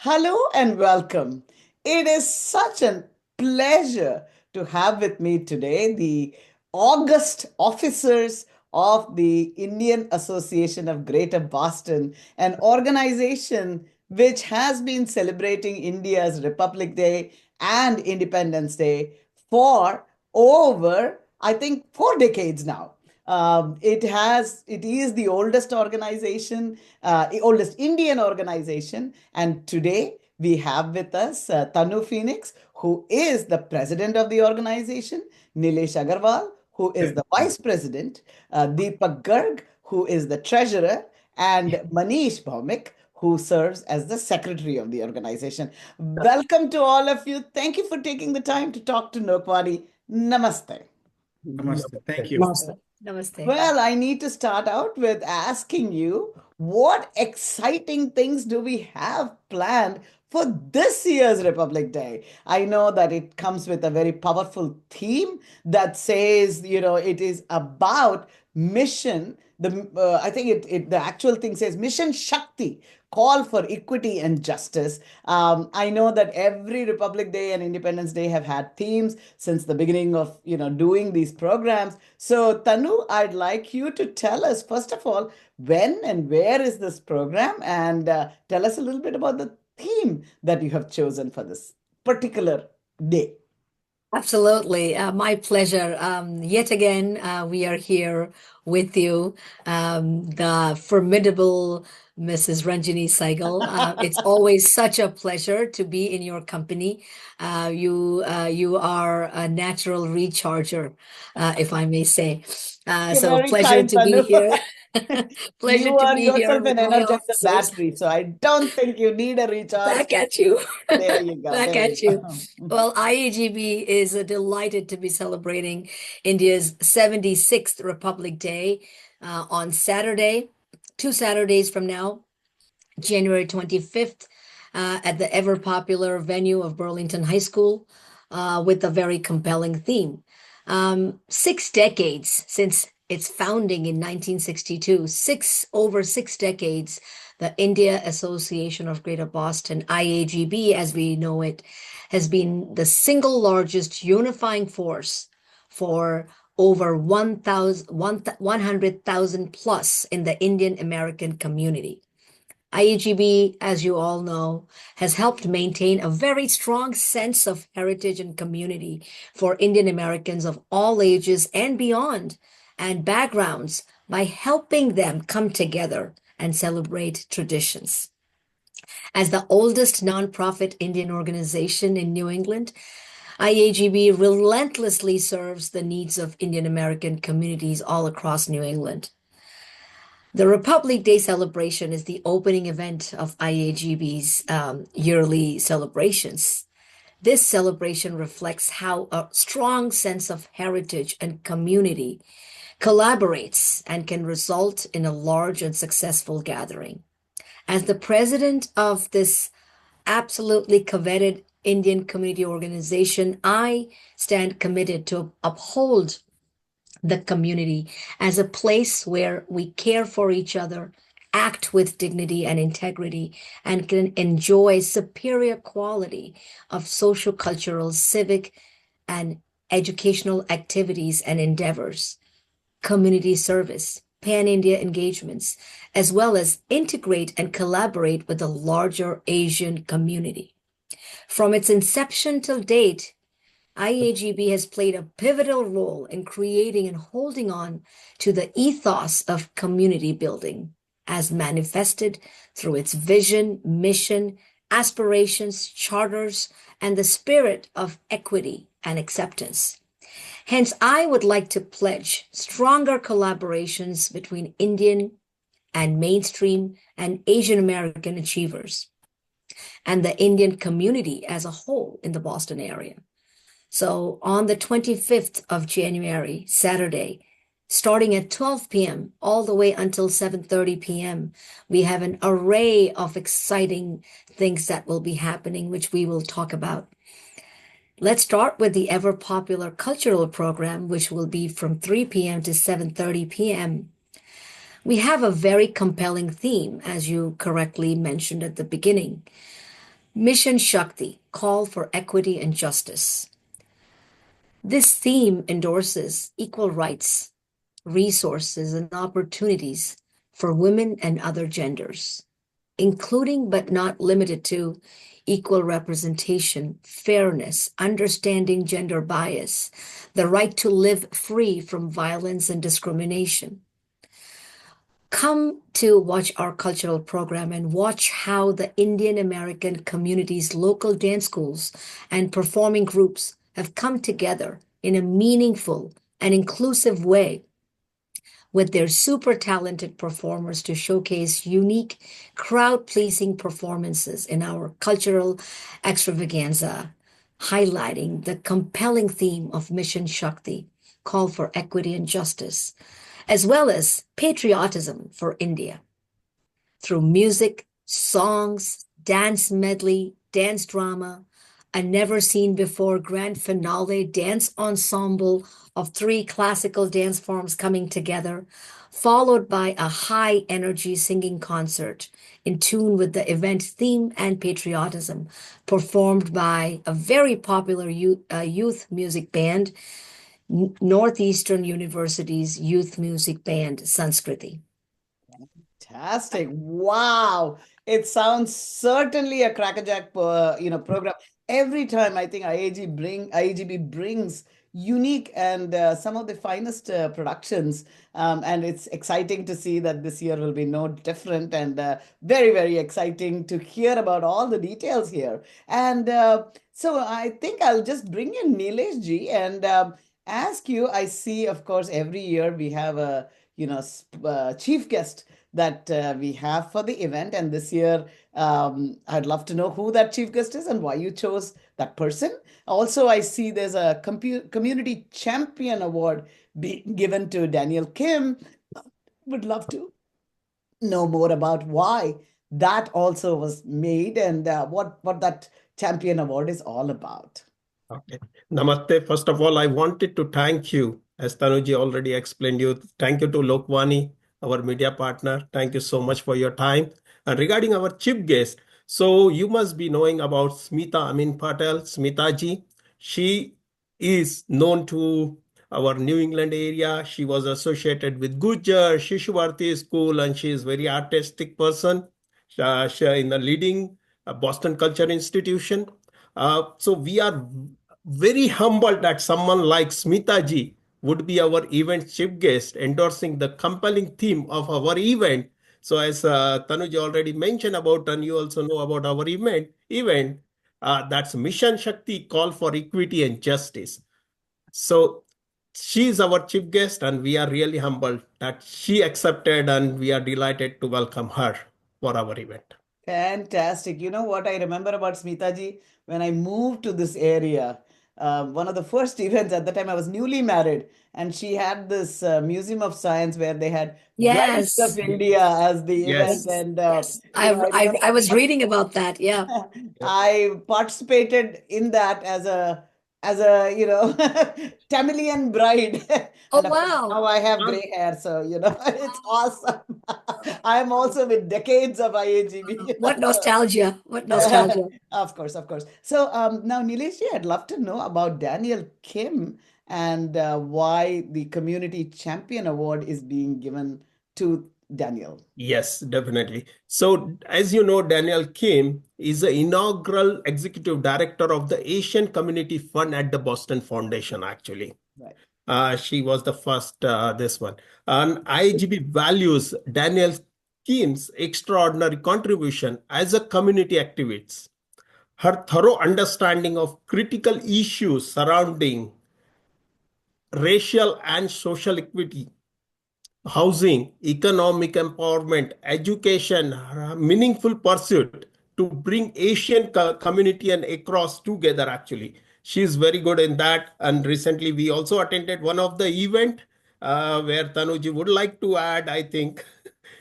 Hello and welcome. It is such a pleasure to have with me today the August officers of the Indian Association of Greater Boston, an organization which has been celebrating India's Republic Day and Independence Day for over, I think, 4 decades now. It is the oldest organization, oldest Indian organization, and today we have with us Tanu Phoenix, who is the president of the organization, Nilesh Agarwal, who is the vice president, Deepak Garg, who is the treasurer, and Manish Bhaumik, who serves as the secretary of the organization. Welcome to all of you. Thank you for taking the time to talk to Lokvani. Namaste. Namaste. Thank you. Namaste. Namaste. Well, I need to start out with asking you what exciting things do we have planned for this year's Republic Day? I know that it comes with a very powerful theme that says, it is about mission. I think the actual thing says Mission Shakti, call for equity and justice. I know that every Republic Day and Independence Day have had themes since the beginning of doing these programs. So Tanu, I'd like you to tell us first of all when and where is this program, and tell us a little bit about the theme that you have chosen for this particular day. Absolutely. My pleasure. Yet again, we are here with you, the formidable Mrs. Ranjani Saigal. It's always such a pleasure to be in your company. You are a natural recharger, if I may say. You're So very pleasure kind, to be Tanu. here. Pleasure You to are be here yourself with an my energizer officers. battery, so I don't think you need a recharge. Back at you. There you go. Back There you at you. go. Well, IAGB is delighted to be celebrating India's 76th Republic Day on Saturday, 2 Saturdays from now, January 25th, at the ever popular venue of Burlington High School with a very compelling theme. 6 decades since its founding in 1962, over 6 decades, the India Association of Greater Boston, IAGB as we know it, has been the single largest unifying force for over 100,000 plus in the Indian American community. IAGB, as you all know, has helped maintain a very strong sense of heritage and community for Indian Americans of all ages and beyond and backgrounds by helping them come together and celebrate traditions. As the oldest nonprofit Indian organization in New England, IAGB relentlessly serves the needs of Indian American communities all across New England. The Republic Day celebration is the opening event of IAGB's yearly celebrations. This celebration reflects how a strong sense of heritage and community collaborates and can result in a large and successful gathering. As the president of this absolutely coveted Indian community organization, I stand committed to uphold the community as a place where we care for each other, act with dignity and integrity, and can enjoy superior quality of social, cultural, civic, and educational activities and endeavors, community service, pan-India engagements, as well as integrate and collaborate with the larger Asian community. From its inception till date, IAGB has played a pivotal role in creating and holding on to the ethos of community building as manifested through its vision, mission, aspirations, charters, and the spirit of equity and acceptance. Hence, I would like to pledge stronger collaborations between Indian and mainstream and Asian American achievers and the Indian community as a whole in the Boston area. So on the 25th of January, Saturday, starting at 12 p.m. all the way until 7:30 p.m., we have an array of exciting things that will be happening, which we will talk about. Let's start with the ever popular cultural program, which will be from 3 p.m. to 7:30 p.m. We have a very compelling theme, as you correctly mentioned at the beginning. Mission Shakti, Call for Equity and Justice. This theme endorses equal rights, resources, and opportunities for women and other genders, including but not limited to equal representation, fairness, understanding gender bias, the right to live free from violence and discrimination. Come to watch our cultural program and watch how the Indian American community's local dance schools and performing groups have come together in a meaningful and inclusive way with their super talented performers to showcase unique crowd pleasing performances in our cultural extravaganza, highlighting the compelling theme of Mission Shakti, call for equity and justice, as well as patriotism for India. Through music, songs, dance medley, dance drama, a never seen before grand finale dance ensemble of three classical dance forms coming together, followed by a high energy singing concert in tune with the event theme and patriotism, performed by a very popular youth music band, Northeastern University's youth music band, Sanskriti. Fantastic. Wow. It sounds certainly a crackerjack program. Every time I think IAGB brings unique and some of the finest productions. And it's exciting to see that this year will be no different, and very, very exciting to hear about all the details here. And so I think I'll just bring in Nilesh ji and ask you. I see, of course, every year we have a chief guest that we have for the event. And this year, I'd love to know who that chief guest is and why you chose that person. Also, I see there's a community champion award being given to Daniel Kim. Would love to know more about why that also was made, and what that champion award is all about. Okay. Namaste. First of all, I wanted to thank you, as Tanuji already explained you. Thank you to Lokvani, our media partner. Thank you so much for your time. And regarding our chief guest, so you must be knowing about Smita Amin Patel, Smita ji. She is known to our New England area. She was associated with Gujar, Shishubharti School, and she is very artistic person. She in the leading Boston Culture Institution. So we are very humbled that someone like Smita ji would be our event chief guest, endorsing the compelling theme of our event. So as Tanuj already mentioned about, and you also know about our event, that's Mission Shakti, Call for Equity and Justice. So she is our chief guest, and we are really humbled that she accepted, and we are delighted to welcome her for our event. Fantastic. You know what I remember about Smita ji? When I moved to this area, one of the first events at the time, I was newly married, and she had this Museum of Science where they had Brides of Yes. India as the event. Yes. And Yes. you know, I was reading about that. Yeah. I participated in that as a Tamilian bride. Oh, And of course, wow. now I have gray hair, so it's awesome. I'm also with decades of IAGB. What nostalgia. What nostalgia. Of course, of course. So now, Nilesh, I'd love to know about Daniel Kim and why the Community Champion Award is being given to Daniel. Yes, definitely. So, as you know, Daniel Kim is the inaugural executive director of the Asian Community Fund at the Boston Foundation, actually. Right. She was the first, this one. And IAGB values Daniel Kim's extraordinary contribution as a community activist. Her thorough understanding of critical issues surrounding racial and social equity, housing, economic empowerment, education, meaningful pursuit to bring Asian community and across together, actually. She is very good in that. And recently we also attended one of the event where Tanuji would like to add, I think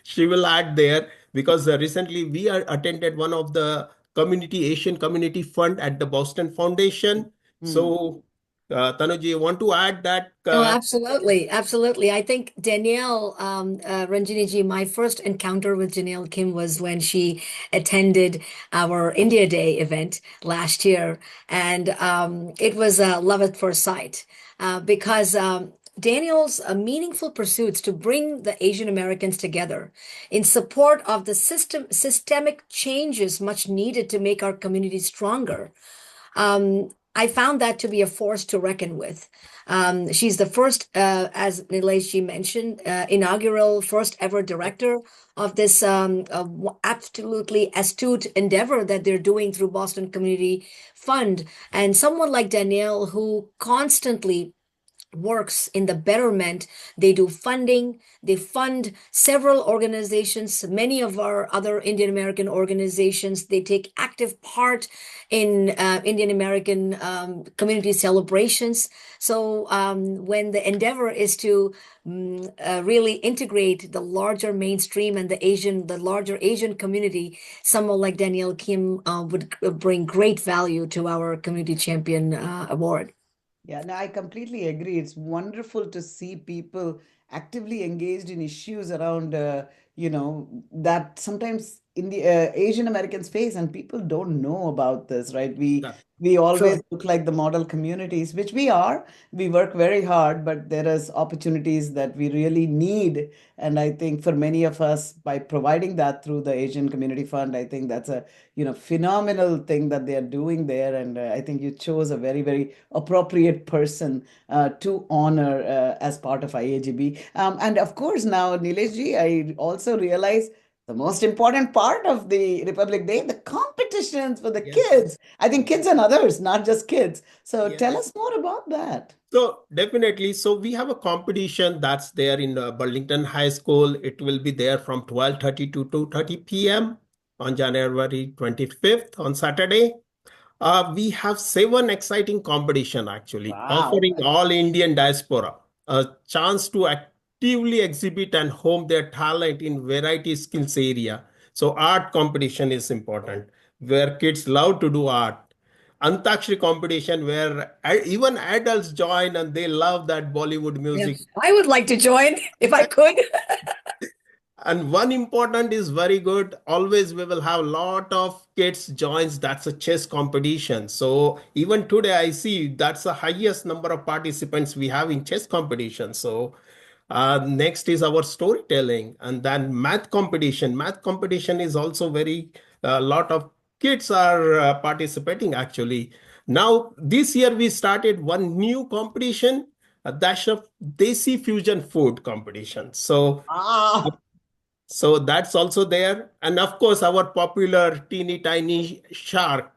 she will add there, because recently we attended one of the Asian Community Fund at the Boston Foundation. So Tanuji, you want to add that? Oh, absolutely. Absolutely. I think Danielle, Ranjini ji, my first encounter with Janelle Kim was when she attended our India Day event last year. And it was love at first sight because Daniel's meaningful pursuits to bring the Asian Americans together in support of the systemic changes much needed to make our community stronger. I found that to be a force to reckon with. She's the first, as Nilesh mentioned, inaugural first ever director of this absolutely astute endeavor that they're doing through Boston Community Fund. And someone like Danielle, who constantly works in the betterment. They do funding. They fund several organizations, many of our other Indian American organizations. They take active part in Indian American community celebrations. So when the endeavor is to really integrate the larger mainstream and the larger Asian community, someone like Danielle Kim would bring great value to our Community Champion Award. Yeah, no, I completely agree. It's wonderful to see people actively engaged in issues around, that sometimes in the Asian Americans face, and people don't know about this, right? We Yeah. we always Sure. look like the model communities, which we are. We work very hard, but there is opportunities that we really need. And I think for many of us, by providing that through the Asian Community Fund, I think that's a phenomenal thing that they are doing there. And I think you chose a very, very appropriate person to honor as part of IAGB. And of course, now, Nilesh ji, I also realize the most important part of the Republic Day, the competitions for the Yes. kids. I think kids and others, not just kids. So tell Yes. us more about that. So definitely, so we have a competition that's there in Burlington High School. It will be there from 12:30 to 2:30 p.m. on January 25th on Saturday. We have 7 exciting competition actually, Wow. offering all Indian diaspora a chance to actively exhibit and hone their talent in variety skills area. So art competition is important, where kids love to do art. Antakshari competition where even adults join and they love that Bollywood music. Yes, I would like to join if I could. And one important is very good. Always we will have a lot of kids joins. That's a chess competition. So even today I see that's the highest number of participants we have in chess competition. So next is our storytelling and then math competition. Math competition is also very a lot of kids are participating actually. Now this year we started one new competition. That's a Desi fusion food competition. Ah, So that's also there. And of course, our popular teeny tiny shark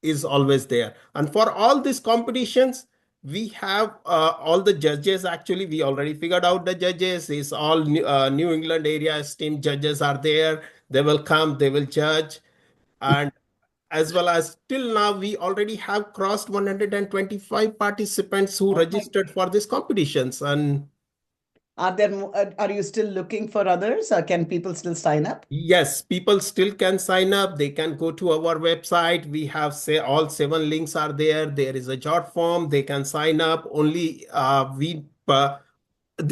is always there. And for all these competitions, we have all the judges. Actually, we already figured out the judges. It's all New England area esteemed judges are there. They will come, they will judge. And as well as till now, we already have crossed 125 participants who oh my. registered for these competitions. And Are you still looking for others, or can people still sign up? yes, people still can sign up. They can go to our website. We have say all 7 links are there. There is a jot form. They can sign up. Only we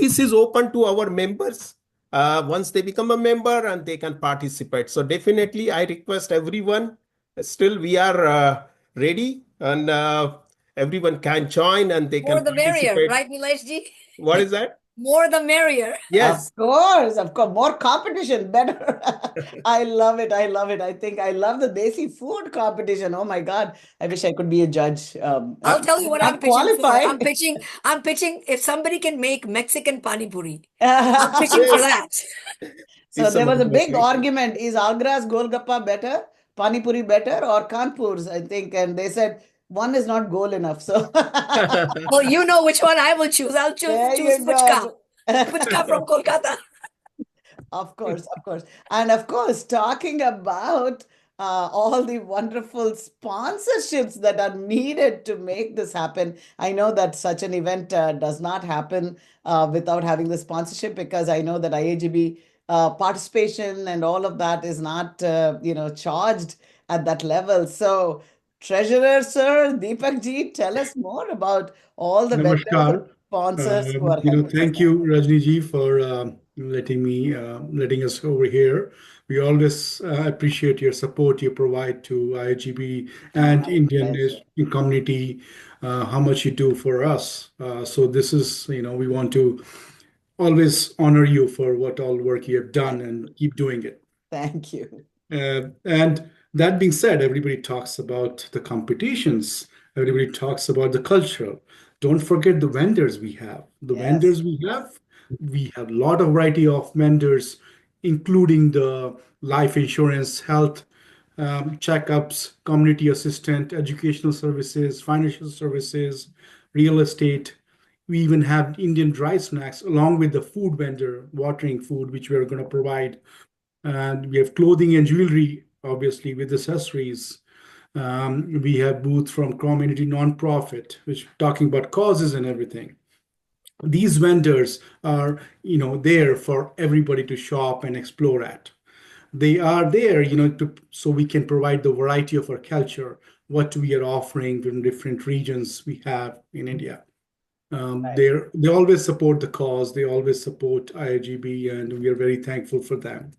this is open to our members. Once they become a member and they can participate. So definitely, I request everyone. Still, we are ready and everyone can join and they More can the merrier, participate. right, Nilesh ji? What is that? More the merrier. Yes. Of course, more competition, better. I love it. I love it. I think I love the Desi food competition. Oh my God, I wish I could be a judge. I'll tell you what I'm Not pitching for. qualified. I'm pitching if somebody can make Mexican pani puri. I'm pitching for Yes. that. So It's there a was a big motivation. argument. Is Agra's Golgappa better, Pani Puri better, or Kanpur's? I think. And they said one is not goal enough. So Well, you know which one I will choose. I'll there choose you puchka. go. Puchka from Kolkata. Of course, of course. And of course, talking about all the wonderful sponsorships that are needed to make this happen. I know that such an event does not happen without having the sponsorship, because I know that IAGB participation and all of that is not, charged at that level. So treasurer, sir, Deepak ji, tell us more about all the vendors and Namaskar. sponsors who are helping us Thank out. you, Rajni ji, for letting us over here. We always appreciate your support you provide to IAGB and My Indian pleasure. community, how much you do for us. So this is, we want to always honor you for what all work you have done and keep doing it. Thank you. And that being said, everybody talks about the competitions. Everybody talks about the culture. Don't forget the vendors we have. The Yes. vendors we have a lot of variety of vendors, including the life insurance, health checkups, community assistant, educational services, financial services, real estate. We even have Indian dry snacks along with the food vendor, watering food, which we are going to provide, and we have clothing and jewelry, obviously, with accessories. We have booth from community nonprofit, which talking about causes and everything. These vendors are, there for everybody to shop and explore at. They are there, so we can provide the variety of our culture, what we are offering from different regions we have in India. Right. They always support the cause. They always support IAGB, and we are very thankful for them.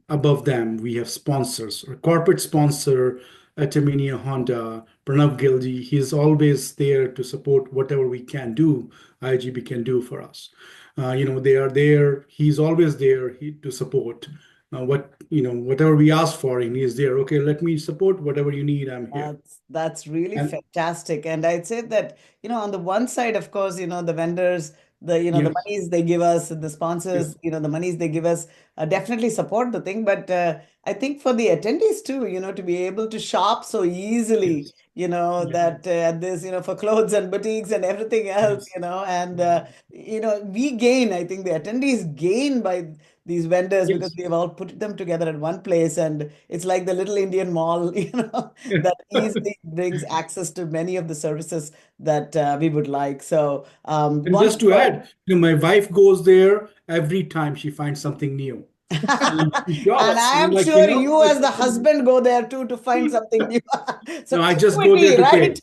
Above them, we have sponsors. Our corporate sponsor, Atamania Honda, Pranav Gilji, he's always there to support whatever we can do, IGB can do for us. They are there. He's always there to support. Whatever we ask for, and he's there. Okay, let me support whatever you need. I'm here. That's really And fantastic. And I'd say that, on the one side, of course, the vendors, the yes, monies they give us, the sponsors, yes, the monies they give us definitely support the thing. But I think for the attendees too, to be able to shop so easily, yes, that at this, for clothes and boutiques and everything else, yes, and, we gain, I think the attendees gain by these vendors because yes. we have all put them together at one place, and it's like the little Indian mall, that easily brings access to many of the services that we would like. So, And just to wonderful. add, my wife goes there every time she finds something new. And she And shops. I I'm am like, sure you, like as the husband, go there too to find something new. no, So I just go there equity, to pay. right?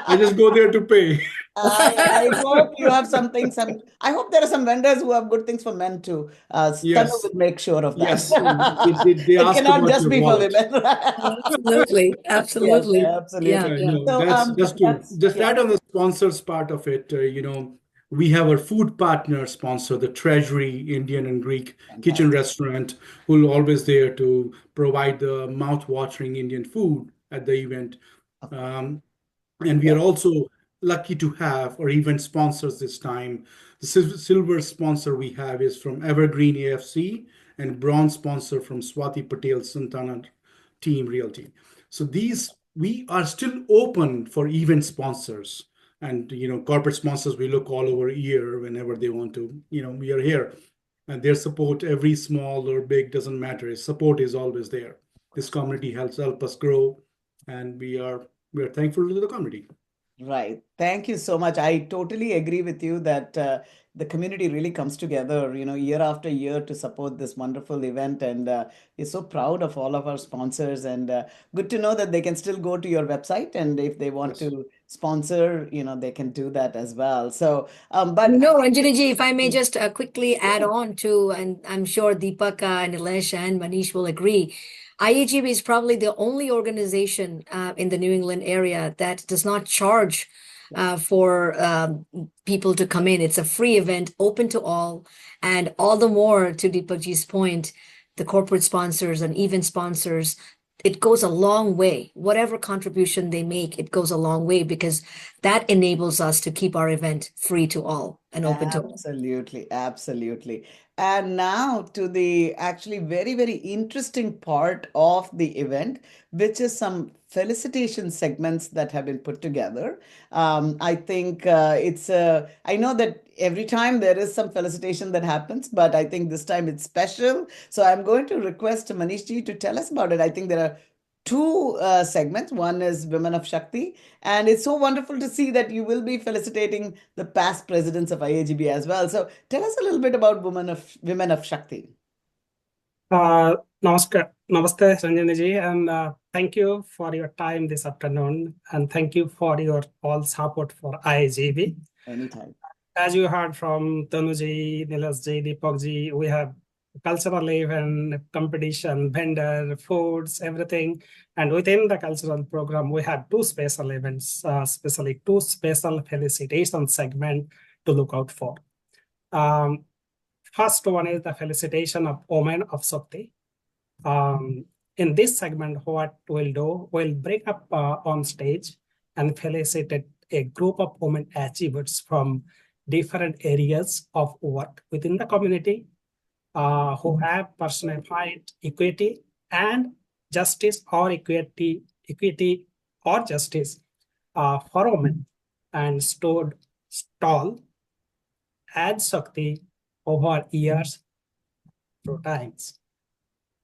I just go there to pay. I hope you have something. I hope there are some vendors who have good things for men too. Tanu Yes, will make sure of that. yes. They It ask cannot about just your be for wallet. women. Absolutely. Yes, Absolutely. Yeah, absolutely. yeah. No, So that's just to that's just yeah, add on the sponsors part of it. We have our food partner sponsor, the Treasury Indian and Greek Kitchen fantastic. Restaurant, who are always there to provide the mouth-watering Indian food at the event. Of course. Um, and we Yeah, are also lucky to have our event sponsors this time. The silver sponsor we have is from Evergreen AFC, and bronze sponsor from Swati Patel Santana Team Realty. So these we are still open for event sponsors, and corporate sponsors. We look all over year whenever they want to. We are here, and their support, every small or big, doesn't matter. Support is always there. This community help us grow, and we are thankful to the community. right. Thank you so much. I totally agree with you that the community really comes together, year after year to support this wonderful event. And we're so proud of all of our sponsors. And good to know that they can still go to your website. And if they want Yes. to sponsor, they can do that as well. So, but Ranjani ji, if I may just quickly add on to, and I'm sure Deepak and Nilesh and Manish will agree, IAGB is probably the only organization in the New England area that does not charge for people to come in. It's a free event, open to all, and all the more to Deepak ji's point, the corporate sponsors and event sponsors. It goes a long way. Whatever contribution they make, it goes a long way because that enables us to keep our event free to all and open to all. absolutely, absolutely. And now to the actually very, very interesting part of the event, which is some felicitation segments that have been put together. I think I know that every time there is some felicitation that happens, but I think this time it's special. So I'm going to request Manish ji to tell us about it. I think there are two segments. One is Women of Shakti, and it's so wonderful to see that you will be felicitating the past presidents of IAGB as well. So tell us a little bit about Women of Shakti. Uh, Namaste, Ranjani ji, and thank you for your time this afternoon, and thank you for your all support for IAGB. Anytime. As you heard from Tanuji, Nilasji, Deepakji, we have cultural event, competition, vendor, foods, everything. And within the cultural program, we have two special events, especially two special felicitation segment to look out for. First one is the felicitation of Women of Shakti. In this segment, what we'll do, we'll bring up on stage and felicitate a group of women achievers from different areas of work within the community who have personified equity and justice or equity or justice for women and stood tall as Shakti over years through times.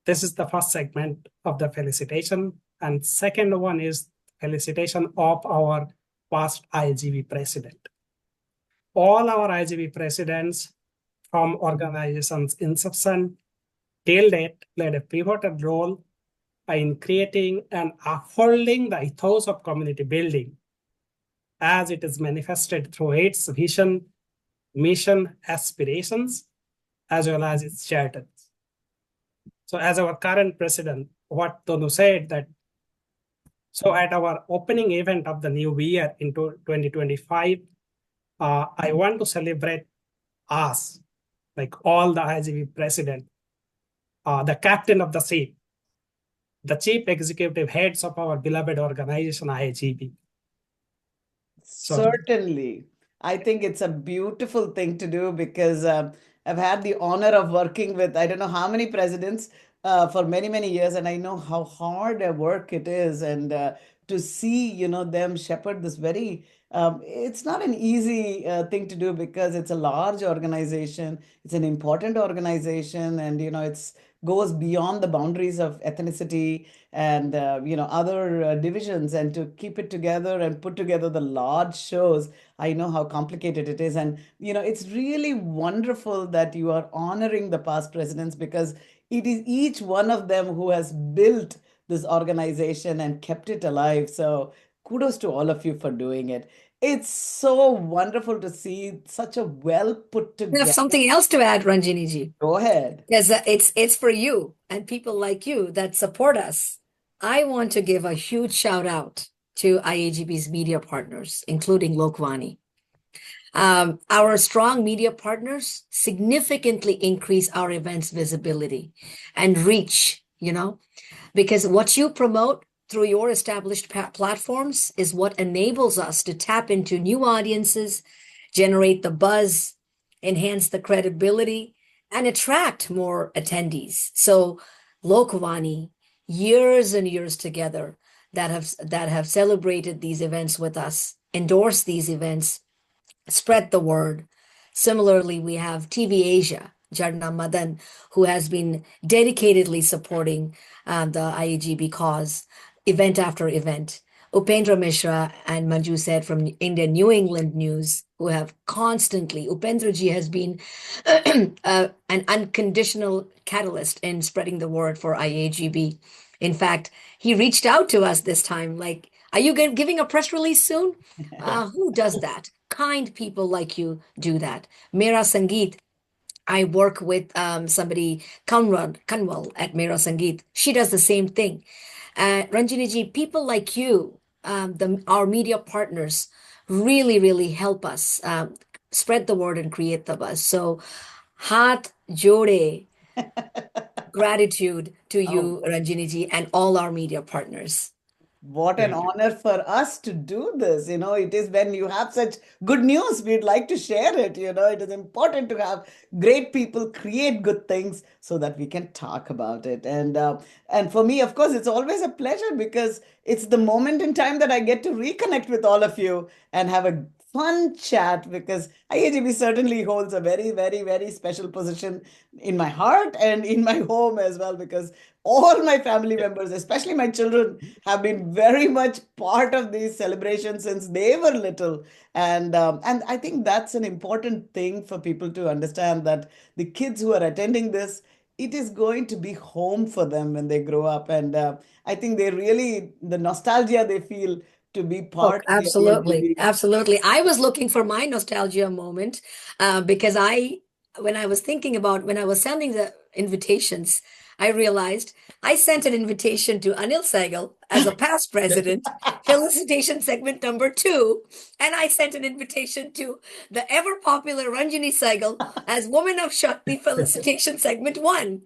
This is the first segment of the felicitation. And second one is felicitation of our past IAGB president. All our IAGB presidents from organizations inception till date played a pivotal role in creating and upholding the ethos of community building as it is manifested through its vision, mission, aspirations, as well as its charters. So as our current president, what Tonu said that, so at our opening event of the new year into 2025, I want to celebrate us, like all the IGB president, the captain of the ship, the chief executive heads of our beloved organization, IAGB. So Certainly. I think it's a beautiful thing to do because I've had the honor of working with I don't know how many presidents for many, many years, and I know how hard a work it is. And to see, them shepherd this it's not an easy thing to do because it's a large organization, it's an important organization, and, it's goes beyond the boundaries of ethnicity and other divisions, and to keep it together and put together the large shows. I know how complicated it is, and it's really wonderful that you are honoring the past presidents because it is each one of them who has built this organization and kept it alive. So kudos to all of you for doing it. It's so wonderful to see such a well put I have together. something else to add, Ranjini ji. Go ahead. Because it's for you and people like you that support us. I want to give a huge shout out to IAGB's media partners, including Lokvani. Our strong media partners significantly increase our events visibility and reach, because what you promote through your established platforms is what enables us to tap into new audiences, generate the buzz, enhance the credibility, and attract more attendees. So, Lokvani, years and years together that have celebrated these events with us, endorsed these events, spread the word. Similarly, we have TV Asia, Jarna Madan, who has been dedicatedly supporting the IAGB cause, event after event. Upendra Mishra and Manju said from Indian New England News, who have constantly, Upendra ji has been an unconditional catalyst in spreading the word for IAGB. In fact, he reached out to us this time, like, are you giving a press release soon? Who does that? Kind people like you do that. Mera Sangeet, I work with somebody, Kanwal at Mera Sangeet. She does the same thing. Ranjini ji, people like you, our media partners, really, really help us spread the word and create the buzz. So, Hat Jode, gratitude to Oh, you, Ranjini ji, and all our media partners. what an Thank you. honor for us to do this. It is when you have such good news, we'd like to share it. It is important to have great people create good things so that we can talk about it. And for me, of course, it's always a pleasure because it's the moment in time that I get to reconnect with all of you and have a fun chat because IAGB certainly holds a very, very, very special position in my heart and in my home as well because all my family members, especially my children, have been very much part of these celebrations since they were little. And I think that's an important thing for people to understand that the kids who are attending this, it is going to be home for them when they grow up. And I think they really, the nostalgia they feel to be Oh, part of the absolutely. IAGB. Absolutely. I was looking for my nostalgia moment because when I was thinking about when I was sending the invitations, I realized I sent an invitation to Anil Saigal as a past president, felicitation segment number 2, and I sent an invitation to the ever popular Ranjani Saigal as Woman of Shakti felicitation segment 1.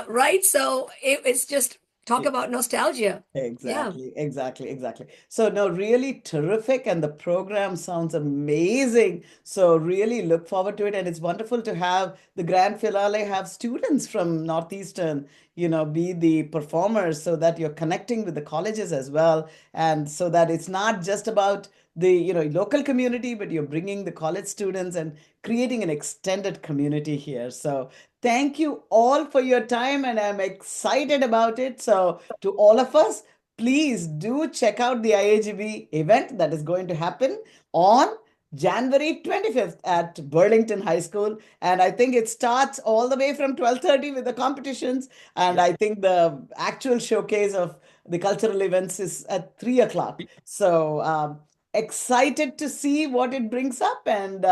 Right? So it's just talk about nostalgia. Yeah. Exactly, exactly, exactly. So, no, really terrific. And the program sounds amazing. So, really look forward to it. And it's wonderful to have the grand finale have students from Northeastern, be the performers so that you're connecting with the colleges as well. And so that it's not just about the, local community, but you're bringing the college students and creating an extended community here. So, thank you all for your time, and I'm excited about it. So, to all of us, please do check out the IAGB event that is going to happen on January 25th at Burlington High School. And I think it starts all the way from 12:30 with the competitions. And Yeah. I think the actual showcase of the cultural events is at 3 o'clock. So, excited to see what it brings up, and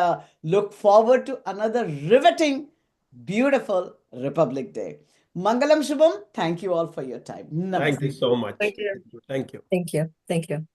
look forward to another riveting, beautiful Republic Day. Mangalam Shubham, thank you all for your time. Thank Namaste. you so much. Thank you. Thank you. Thank you. Thank you.